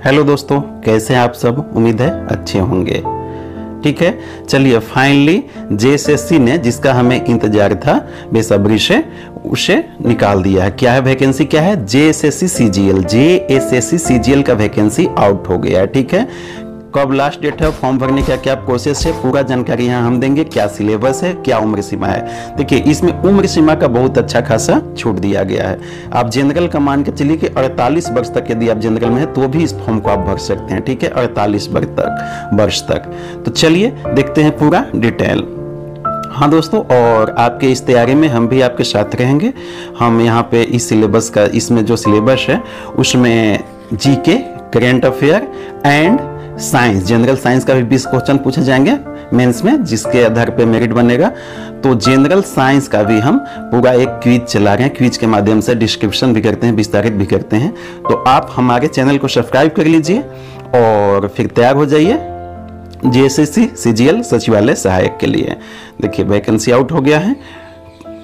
Hello दोस्तों, कैसे हैं आप सब। उम्मीद है अच्छे होंगे। ठीक है, चलिए फाइनली जेएसएससी ने जिसका हमें इंतजार था बेसब्री से उसे निकाल दिया है। क्या है वैकेंसी, क्या है जेएसएससी सीजीएल का वैकेंसी आउट हो गया है। ठीक है, कब लास्ट डेट है, फॉर्म भरने का क्या प्रोसेस है, पूरा जानकारी यहाँ हम देंगे। क्या सिलेबस है, क्या उम्र सीमा है। देखिए इसमें उम्र सीमा का बहुत अच्छा खासा छूट दिया गया है। आप जनरल का मान के चलिए कि 48 वर्ष तक यदि आप जनरल में है तो भी इस फॉर्म को आप भर सकते हैं। ठीक है, 48 वर्ष तक। तो चलिए देखते हैं पूरा डिटेल। हाँ दोस्तों, और आपके इस तैयारी में हम भी आपके साथ रहेंगे। हम यहाँ पे इस सिलेबस का, इसमें जो सिलेबस है उसमें GK, current affair and science, general science का भी 20 क्वेश्चन पूछे जाएंगे मेंस में, जिसके आधार पे मेरिट बनेगा। तो जनरल साइंस का भी हम पूरा एक क्विज चला रहे हैं। क्विज के माध्यम से डिस्क्रिप्शन भी करते हैं, विस्तारित भी करते हैं। तो आप हमारे चैनल को सब्सक्राइब कर लीजिए और फिर तैयार हो जाइए जेएसएससी सीजीएल सचिवालय सहायक के लिए। देखिए वैकेंसी आउट हो गया है।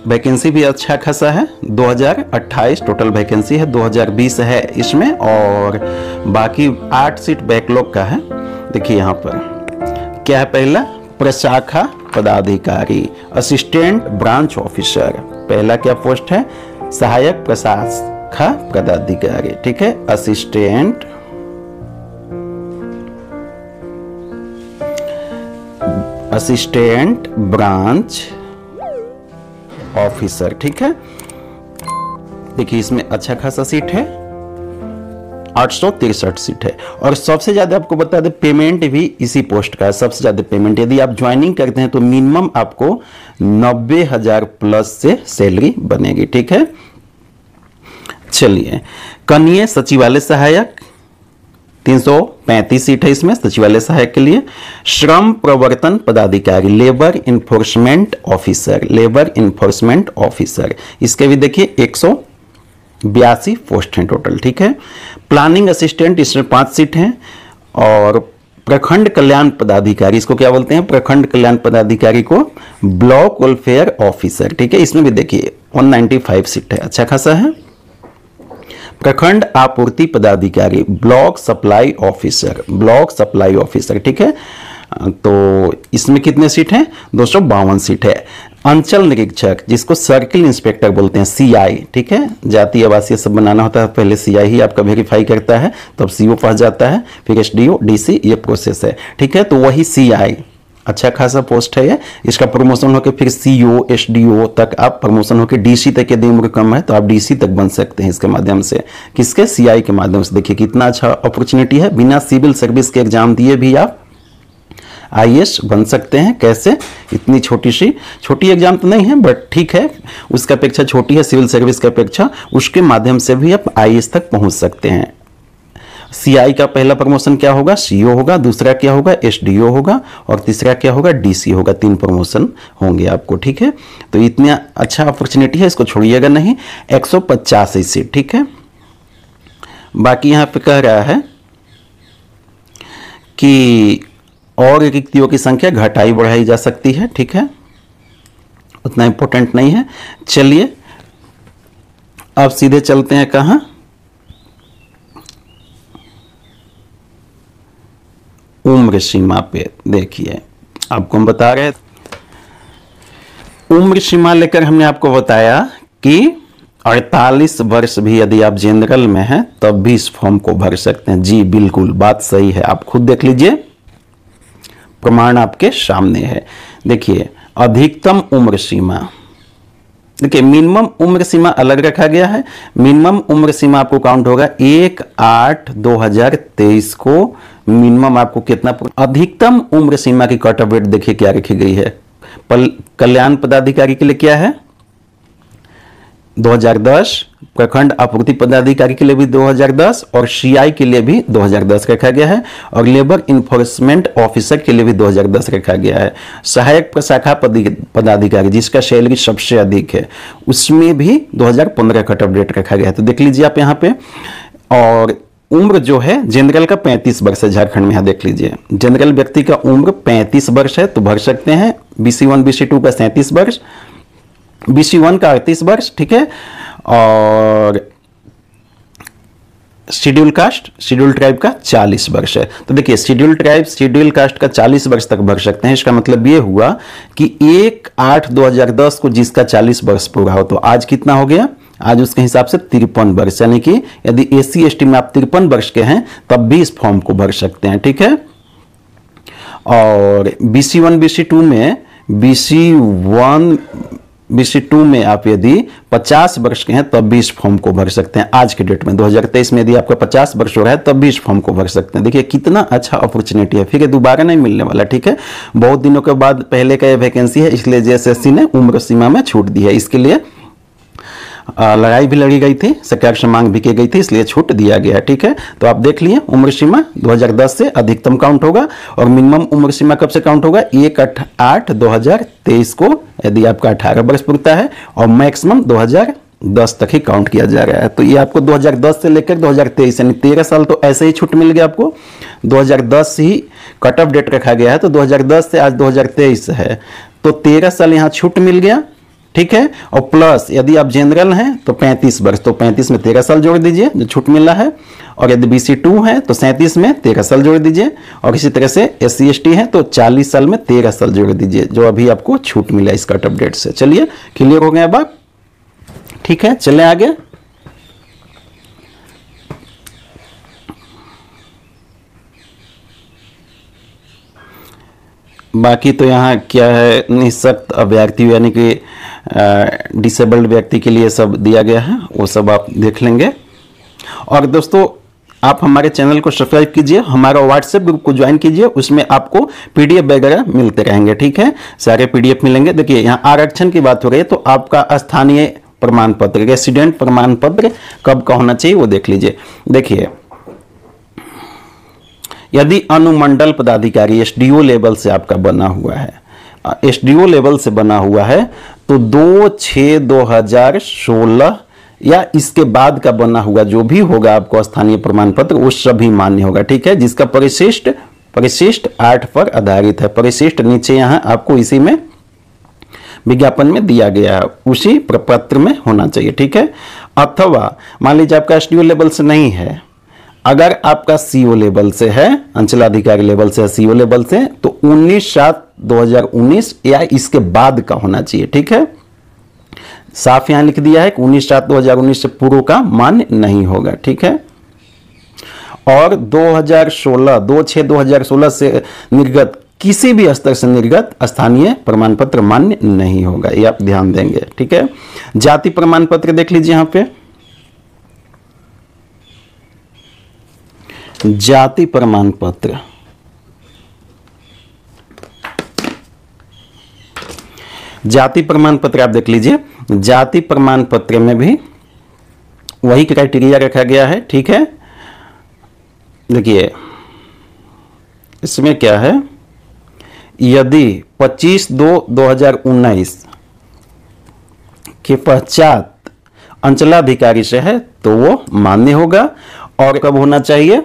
वैकेंसी भी अच्छा खासा है, 2028 टोटल वैकेंसी है, 2020 है इसमें, और बाकी 8 सीट बैकलॉग का है। देखिए यहाँ पर क्या है, पहला प्रशाखा पदाधिकारी, असिस्टेंट ब्रांच ऑफिसर। पहला क्या पोस्ट है, सहायक प्रशाखा पदाधिकारी। ठीक है, असिस्टेंट ब्रांच ऑफिसर। ठीक है, देखिए इसमें अच्छा खासा सीट है, 863 सीट है। और सबसे ज्यादा आपको बता दें पेमेंट भी इसी पोस्ट का है, सबसे ज्यादा पेमेंट। यदि आप ज्वाइनिंग करते हैं तो मिनिमम आपको 90,000 प्लस से सैलरी बनेगी। ठीक है, चलिए कनीय सचिवालय सहायक, 335 सीट है इसमें सचिवालय सहायक के लिए। श्रम प्रवर्तन पदाधिकारी, लेबर इन्फोर्समेंट ऑफिसर, इसके भी देखिए 182 पोस्ट हैं टोटल। ठीक है, प्लानिंग असिस्टेंट, इसमें 5 सीट हैं। और प्रखंड कल्याण पदाधिकारी, इसको क्या बोलते हैं, प्रखंड कल्याण पदाधिकारी को ब्लॉक वेलफेयर ऑफिसर। ठीक है, इसमें भी देखिए 195 सीट है, अच्छा खासा है। प्रखंड आपूर्ति पदाधिकारी, ब्लॉक सप्लाई ऑफिसर। ठीक है, तो इसमें कितने सीट हैं, 252 सीट है। अंचल निरीक्षक, जिसको सर्किल इंस्पेक्टर बोलते हैं, सीआई। ठीक है, जातीय आवासीय सब बनाना होता है, पहले सीआई ही आपका वेरीफाई करता है, तब सीओ फंस जाता है, फिर एसडीओ, डीसी, ये प्रोसेस है। ठीक है, तो वही सीआई, अच्छा खासा पोस्ट है ये। इसका प्रमोशन होकर फिर सीओ, एसडीओ तक आप प्रमोशन होकर डीसी तक, यदि उम्र कम है तो आप डीसी तक बन सकते हैं इसके माध्यम से। किसके, सीआई के माध्यम से। देखिए कितना अच्छा अपॉर्चुनिटी है, बिना सिविल सर्विस के एग्जाम दिए भी आप आईएएस बन सकते हैं। कैसे, इतनी छोटी एग्जाम तो नहीं है बट ठीक है, उसका अपेक्षा छोटी है सिविल सर्विस की अपेक्षा, उसके माध्यम से भी आप आईएएस तक पहुंच सकते हैं। सीआई का पहला प्रमोशन क्या होगा, सीओ होगा, दूसरा क्या होगा, एसडीओ होगा, और तीसरा क्या होगा, डीसी होगा। 3 प्रमोशन होंगे आपको। ठीक है, तो इतना अच्छा अपॉर्चुनिटी है, इसको छोड़िएगा नहीं। 185 सीट। ठीक है, बाकी यहां पे कह रहा है कि और रिक्तियों की संख्या घटाई बढ़ाई जा सकती है। ठीक है, उतना इंपॉर्टेंट नहीं है। चलिए अब सीधे चलते हैं कहां, उम्र सीमा पे। देखिए आपको हम बता रहे उम्र सीमा लेकर हमने आपको बताया कि 48 वर्ष भी यदि आप जनरल में हैं तब भी इस फॉर्म को भर सकते हैं। जी बिल्कुल, बात सही है, आप खुद देख लीजिए, प्रमाण आपके सामने है। देखिए अधिकतम उम्र सीमा, देखिए मिनिमम उम्र सीमा अलग रखा गया है। मिनिमम उम्र सीमा आपको काउंट होगा 1/8/2023 को मिनिमम आपको कितना। अधिकतम उम्र सीमा की कट ऑफ डेट देखिए क्या रखी गई है। कल्याण पदाधिकारी के लिए क्या है, 2010, प्रखंड आपूर्ति पदाधिकारी के लिए भी 2010, और सीआई के लिए भी 2010 रखा गया है, और लेबर इन्फोर्समेंट ऑफिसर के लिए भी 2010 रखा गया है। सहायक प्रशाखा पदाधिकारी, जिसका सैलरी सबसे अधिक है, उसमें भी 2015 कट ऑफ डेट रखा गया है। तो देख लीजिए आप यहाँ पे। और उम्र जो है जनरल का 35 वर्ष है झारखंड में, यहाँ देख लीजिए जनरल व्यक्ति का उम्र 35 वर्ष है तो भर सकते हैं। BC1 BC2 का 37 वर्ष, BC1 का 38 वर्ष। ठीक है, और शेड्यूल कास्ट शेड्यूल ट्राइब का 40 वर्ष है। तो देखिए शेड्यूल ट्राइब शेड्यूल कास्ट का 40 वर्ष तक भर सकते हैं। इसका मतलब ये हुआ कि 1/8/2010 को जिसका 40 वर्ष पूरा हो, तो आज कितना हो गया, आज उसके हिसाब से 53 वर्ष, यानी कि यदि SC/ST में आप 53 वर्ष के हैं तब भी इस फॉर्म को भर सकते हैं। ठीक है। और BC1 BC2 में BC2 में आप यदि 50 वर्ष के हैं तब भी इस फॉर्म को भर सकते हैं। आज के डेट में 2023 में यदि आपका 50 वर्ष हो रहा है तब भी इस फॉर्म को भर सकते हैं। देखिए कितना अच्छा अपॉर्चुनिटी है, फिर ये दोबारा नहीं मिलने वाला। ठीक है, बहुत दिनों के बाद पहले का ये वैकेंसी है, इसलिए JSSC ने उम्र सीमा में छूट दी है। इसके लिए लड़ाई भी लड़ी गई थी, सरकार से मांग भी की गई थी, इसलिए छूट दिया गया। ठीक है, तो आप देख लिए उम्र सीमा 2010 से अधिकतम काउंट होगा और मिनिमम उम्र सीमा कब से काउंट होगा, 1/8/2023 को यदि आपका 18 वर्ष पूरता है, और मैक्सिमम 2010 तक ही काउंट किया जा रहा है। तो ये आपको 2010 से लेकर 2023 यानी 13 साल तो ऐसे ही छूट मिल गया आपको। 2010 ही कट ऑफ डेट रखा गया है, तो 2010 से आज 2023 है, तो 13 साल यहाँ छूट मिल गया। ठीक है, और प्लस यदि आप जनरल हैं तो 35 वर्ष, तो 35 में 13 साल जोड़ दीजिए जो छूट मिला है, और यदि BC2 है तो 37 में 13 साल जोड़ दीजिए, और इसी तरह से SC/ST है तो 40 साल में 13 साल जोड़ दीजिए जो अभी आपको छूट मिला इस कट ऑफ डेट से। चलिए क्लियर हो गया अब आप। ठीक है, चले आगे। बाकी तो यहाँ क्या है, निःशक्त अभ्यर्थी यानी कि डिसेबल्ड व्यक्ति के लिए सब दिया गया है, वो सब आप देख लेंगे। और दोस्तों आप हमारे चैनल को सब्सक्राइब कीजिए, हमारा व्हाट्सएप ग्रुप को ज्वाइन कीजिए, उसमें आपको PDF वगैरह मिलते रहेंगे। ठीक है, सारे PDF मिलेंगे। देखिए यहाँ आरक्षण की बात हो रही है, तो आपका स्थानीय प्रमाण पत्र रेसिडेंट प्रमाण पत्र कब का होना चाहिए वो देख लीजिए। देखिए यदि अनुमंडल पदाधिकारी SDO लेवल से आपका बना हुआ है, SDO लेवल से बना हुआ है, तो 2/6/2016 या इसके बाद का बना हुआ जो भी होगा आपको स्थानीय प्रमाण पत्र वो सभी मान्य होगा। ठीक है, जिसका परिशिष्ट 8 पर आधारित है। परिशिष्ट नीचे यहाँ आपको इसी में विज्ञापन में दिया गया है, उसी प्रपत्र में होना चाहिए। ठीक है, अथवा मान लीजिए आपका SDO लेवल से नहीं है, अगर आपका CO लेवल से है, अंचलाधिकारी लेवल से है, CO लेवल से, तो 19/7/2019 या इसके बाद का होना चाहिए। ठीक है, साफ यहां लिख दिया है कि 19/7/2019 से पूर्व का मान्य नहीं होगा। ठीक है, और 2/6/2016 से निर्गत किसी भी स्तर से निर्गत स्थानीय प्रमाण पत्र मान्य नहीं होगा, ये आप ध्यान देंगे। ठीक है, जाति प्रमाण पत्र देख लीजिए यहां पे, जाति प्रमाण पत्र, जाति प्रमाण पत्र आप देख लीजिए। जाति प्रमाण पत्र में भी वही क्राइटेरिया रखा गया है। ठीक है, देखिए इसमें क्या है, यदि 25/2/2019 के पश्चात अंचलाधिकारी से है तो वो मान्य होगा, और कब होना चाहिए,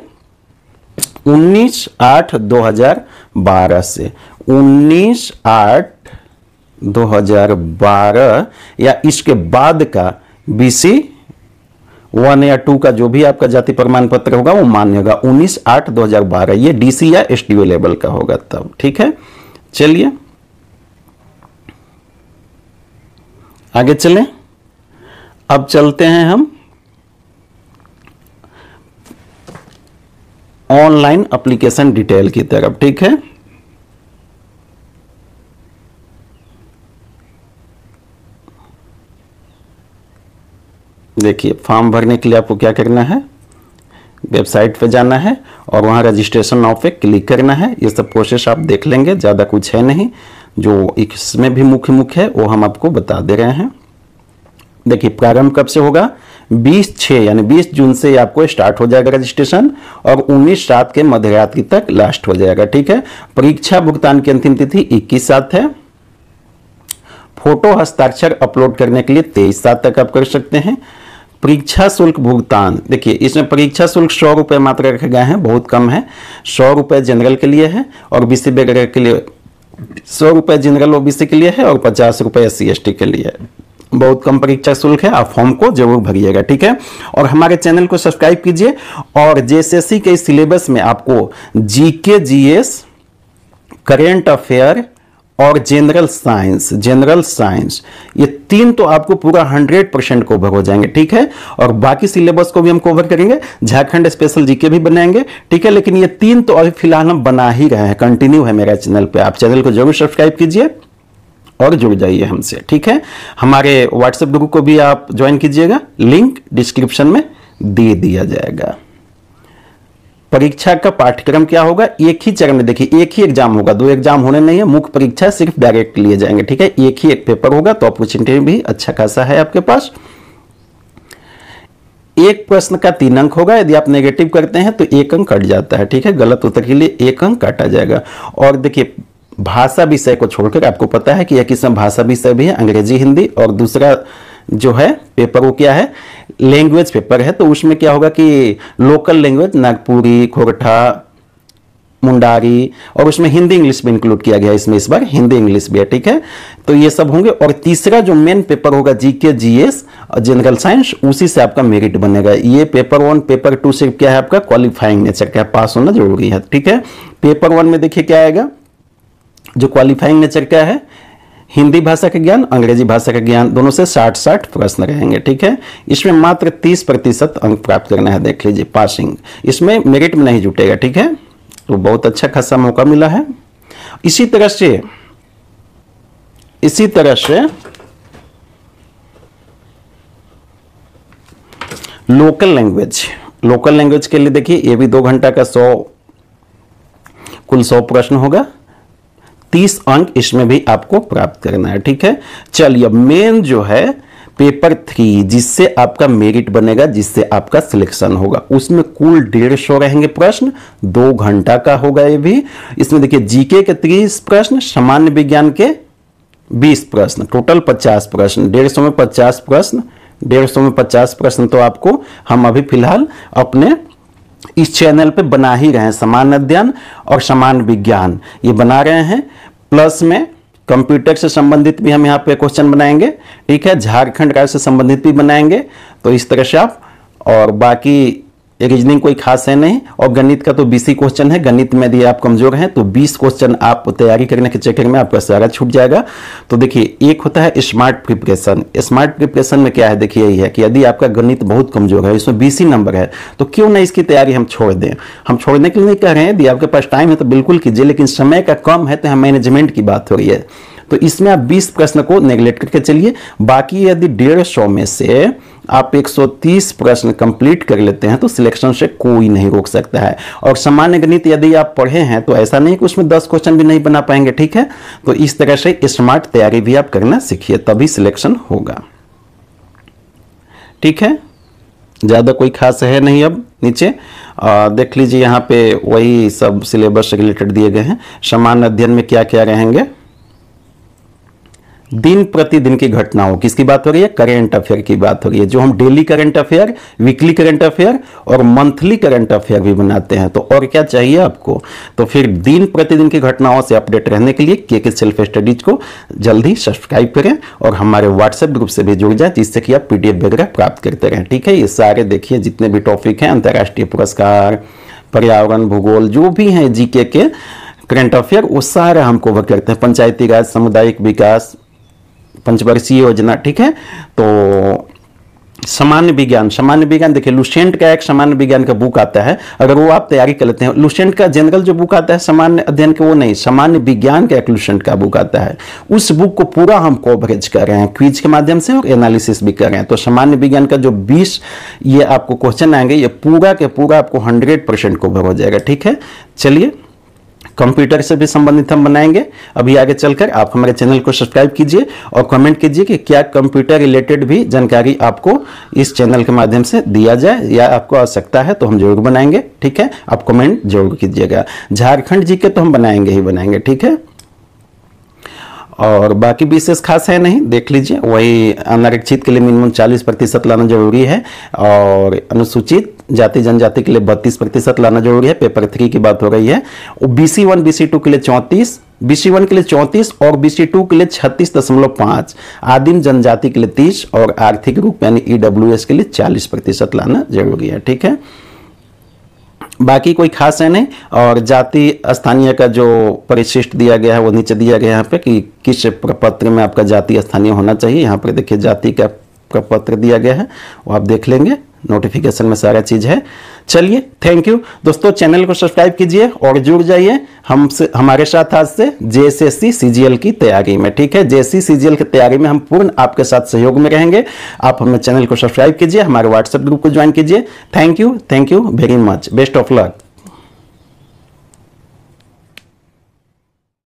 19/8/2012 से 19/8/2012 या इसके बाद का BC1 या 2 का जो भी आपका जाति प्रमाण पत्र होगा वो मान्य होगा। 19/8/2012 ये DC या SDO लेवल का होगा तब। ठीक है, चलिए आगे चलें। अब चलते हैं हम ऑनलाइन एप्लीकेशन डिटेल की तरफ। ठीक है, देखिए फॉर्म भरने के लिए आपको क्या करना है, वेबसाइट पे जाना है और वहां रजिस्ट्रेशन नाउ पे क्लिक करना है। ये सब प्रोसेस आप देख लेंगे, ज़्यादा कुछ है नहीं, जो इसमें भी मुख्य है वो हम आपको बता दे रहे हैं। देखिए प्रारंभ कब से होगा, 20/6 यानी 20 जून से आपको स्टार्ट हो जाएगा रजिस्ट्रेशन, और 19/7 के मध्यरात्रि तक लास्ट हो जाएगा। ठीक है, परीक्षा भुगतान की अंतिम तिथि 21/7 है। फोटो हस्ताक्षर अपलोड करने के लिए 23/7 तक आप कर सकते हैं। परीक्षा शुल्क भुगतान, देखिए इसमें परीक्षा शुल्क 100 रुपये मात्र रखे गए हैं, बहुत कम है। 100 रुपये जनरल के लिए है और BC वगैरह के लिए 100 रुपये जनरल OBC के लिए है और 50 रुपये SC/ST के लिए है। बहुत कम परीक्षा शुल्क है, आप फॉर्म को जरूर भरिएगा, ठीक है। और हमारे चैनल को सब्सक्राइब कीजिए। और जेएसएससी के सिलेबस में आपको जीके, जीएस, करेंट अफेयर और जनरल साइंस ये 3 तो आपको पूरा 100% कवर हो जाएंगे, ठीक है। और बाकी सिलेबस को भी हम कवर करेंगे, झारखंड स्पेशल जीके भी बनाएंगे, ठीक है। लेकिन ये 3 तो अभी फिलहाल हम बना ही रहे हैं, कंटिन्यू है मेरा चैनल पे। आप चैनल को जरूर सब्सक्राइब कीजिए और जुड़ जाइए हमसे, ठीक है। हमारे व्हाट्सएप ग्रुप को भी आप ज्वाइन कीजिएगा, लिंक डिस्क्रिप्शन में दे दिया जाएगा। परीक्षा का पाठ्यक्रम क्या होगा, एक ही चरण में, देखिए एक ही एग्जाम होगा, 2 एग्जाम होने नहीं है, मुख्य परीक्षा सिर्फ डायरेक्ट लिए जाएंगे, ठीक है। एक ही एक पेपर होगा, तो अपॉर्चुनिटी भी अच्छा खासा है आपके पास। एक प्रश्न का 3 अंक होगा, यदि आप नेगेटिव करते हैं तो 1 अंक कट जाता है, ठीक है। गलत उत्तर के लिए 1 अंक काटा जाएगा। और देखिए भाषा विषय को छोड़कर आपको पता है कि एक किस्म भाषा विषय भी है, अंग्रेजी, हिंदी, और दूसरा जो है पेपर वो क्या है, लैंग्वेज पेपर है। तो उसमें क्या होगा कि लोकल लैंग्वेज, नागपुरी, खोरठा, मुंडारी, और उसमें हिंदी इंग्लिश भी इंक्लूड किया गया, इसमें इस बार हिंदी इंग्लिश भी है, ठीक है। तो ये सब होंगे। और तीसरा जो मेन पेपर होगा जीके, जीएस और जनरल साइंस, उसी से आपका मेरिट बनेगा। ये पेपर 1, पेपर 2 सिर्फ क्या है आपका क्वालिफाइंग नेचर का, पास होना जरूरी है, ठीक है। पेपर 1 में देखिए क्या आएगा, जो क्वालिफाइंग नेचर का है, हिंदी भाषा का ज्ञान, अंग्रेजी भाषा का ज्ञान, दोनों से 60-60 प्रश्न रहेंगे, ठीक है। इसमें मात्र 30% अंक प्राप्त करना है, देख लीजिए, पासिंग। इसमें मेरिट में नहीं जुटेगा, ठीक है। तो बहुत अच्छा खासा मौका मिला है। इसी तरह से लोकल लैंग्वेज के लिए देखिए, ये भी 2 घंटा का कुल 100 प्रश्न होगा, 30 अंक इसमें भी आपको प्राप्त करना है, ठीक है। चलिए मेन जो है पेपर 3, जिससे आपका मेरिट बनेगा, जिससे आपका सिलेक्शन होगा, उसमें कुल 150 रहेंगे प्रश्न, 2 घंटा का होगा ये भी। इसमें देखिए जीके के 30 प्रश्न, सामान्य विज्ञान के 20 प्रश्न, टोटल 50 प्रश्न, 150 में 50 प्रश्न, 150 में 50 प्रश्न तो आपको हम अभी फिलहाल अपने इस चैनल पे बना ही रहे हैं। सामान्य अध्ययन और सामान्य विज्ञान ये बना रहे हैं, प्लस में कंप्यूटर से संबंधित भी हम यहाँ पे क्वेश्चन बनाएंगे, ठीक है। झारखंड राज्य से संबंधित भी बनाएंगे। तो इस तरह से आप, और बाकी रीजनिंग कोई खास है नहीं, और गणित का तो 20 ही क्वेश्चन है। गणित में यदि आप कमजोर हैं तो 20 क्वेश्चन आप तैयारी करने के चक्कर में आपका सारा छूट जाएगा। तो देखिए एक होता है स्मार्ट प्रिपरेशन। स्मार्ट प्रिपरेशन में क्या है, देखिए यही है कि यदि आपका गणित बहुत कमजोर है, इसमें 20 ही नंबर है, तो क्यों ना इसकी तैयारी हम छोड़ दें। हम छोड़ने के लिए नहीं कह रहे हैं, यदि आपके पास टाइम है तो बिल्कुल कीजिए, लेकिन समय का कम है तो हम मैनेजमेंट की बात हो रही है। तो इसमें आप 20 प्रश्न को नेग्लेक्ट करके चलिए। बाकी यदि 150 में से आप 130 प्रश्न कंप्लीट कर लेते हैं तो सिलेक्शन से कोई नहीं रोक सकता है। और सामान्य गणित यदि आप पढ़े हैं तो ऐसा नहीं कि उसमें 10 क्वेश्चन भी नहीं बना पाएंगे, ठीक है। तो इस तरह से स्मार्ट तैयारी भी आप करना सीखिए, तभी सिलेक्शन होगा, ठीक है। ज्यादा कोई खास है नहीं। अब नीचे देख लीजिए, यहाँ पे वही सब सिलेबस से रिलेटेड दिए गए हैं। सामान्य अध्ययन में क्या क्या रहेंगे, दिन प्रतिदिन की घटनाओं, किसकी बात हो रही है, करेंट अफेयर की बात हो रही है। जो हम daily current affair, weekly current affair और मंथली करंट अफेयर भी बनाते हैं। तो और क्या चाहिए आपको, तो फिर दिन प्रतिदिन की घटनाओं से अपडेट रहने के लिए के सेल्फ स्टडीज को जल्दी सब्सक्राइब करें और हमारे व्हाट्सएप ग्रुप से भी जुड़ जाए, जिससे कि आप पीडीएफ वगैरह प्राप्त करते रहें, ठीक है। ये सारे देखिए जितने भी टॉपिक हैं, अंतर्राष्ट्रीय पुरस्कार, पर्यावरण, भूगोल, जो भी हैं जीके के करंट अफेयर, वो सारा हम कवर करते हैं। पंचायती राज, सामुदायिक विकास, पंचवर्षीय योजना, ठीक है। तो सामान्य विज्ञान देखिए, लुसेंट का एक सामान्य विज्ञान का बुक आता है, अगर वो आप तैयारी कर लेते हैं। लुसेंट का जनरल जो बुक आता है सामान्य अध्ययन के, वो नहीं, सामान्य विज्ञान का एक लुसेंट का बुक आता है। उस बुक को पूरा हम कवरेज कर रहे हैं क्विज के माध्यम से और एनालिसिस भी कर रहे हैं। तो सामान्य विज्ञान का जो 20 ये आपको क्वेश्चन आएंगे, ये पूरा के पूरा आपको 100% कवर हो जाएगा, ठीक है। चलिए कंप्यूटर से भी संबंधित हम बनाएंगे अभी आगे चलकर। आप हमारे चैनल को सब्सक्राइब कीजिए और कमेंट कीजिए कि क्या कंप्यूटर रिलेटेड भी जानकारी आपको इस चैनल के माध्यम से दिया जाए, या आपको आवश्यकता है तो हम जरूर बनाएंगे, ठीक है। आप कमेंट जरूर कीजिएगा। झारखंड जी के तो हम बनाएंगे ही बनाएंगे, ठीक है। और बाकी विशेष खास है नहीं, देख लीजिए। वही अनारक्षित के लिए मिनिमम 40% लाना जरूरी है, और अनुसूचित जाति जनजाति के लिए 32% लाना जरूरी है। पेपर 3 की बात हो रही है। BC1 BC2 के लिए 34, BC1 के लिए 34 और BC2 के लिए 36.5, आदिम जनजाति के लिए 30 और आर्थिक रूप यानी EWS के लिए 40% लाना जरूरी है। ठीक है, बाकी कोई खास है नहीं। और जाति स्थानीय का जो परिशिष्ट दिया गया है वो नीचे दिया गया है यहाँ पे कि किस प्रपत्र में आपका जाति स्थानीय होना चाहिए। यहाँ पर देखिए जाति का प्रपत्र दिया गया है, वो आप देख लेंगे, नोटिफिकेशन में सारा चीज है। चलिए, थैंक यू दोस्तों, चैनल को सब्सक्राइब कीजिए और जुड़ जाइए हमसे, हमारे साथ आज से JSSC CGL की तैयारी में। ठीक है, JSSC CGL की तैयारी में हम पूर्ण आपके साथ सहयोग में रहेंगे। आप हमें चैनल को सब्सक्राइब कीजिए, हमारे व्हाट्सएप ग्रुप को ज्वाइन कीजिए। Thank you very much, best of luck.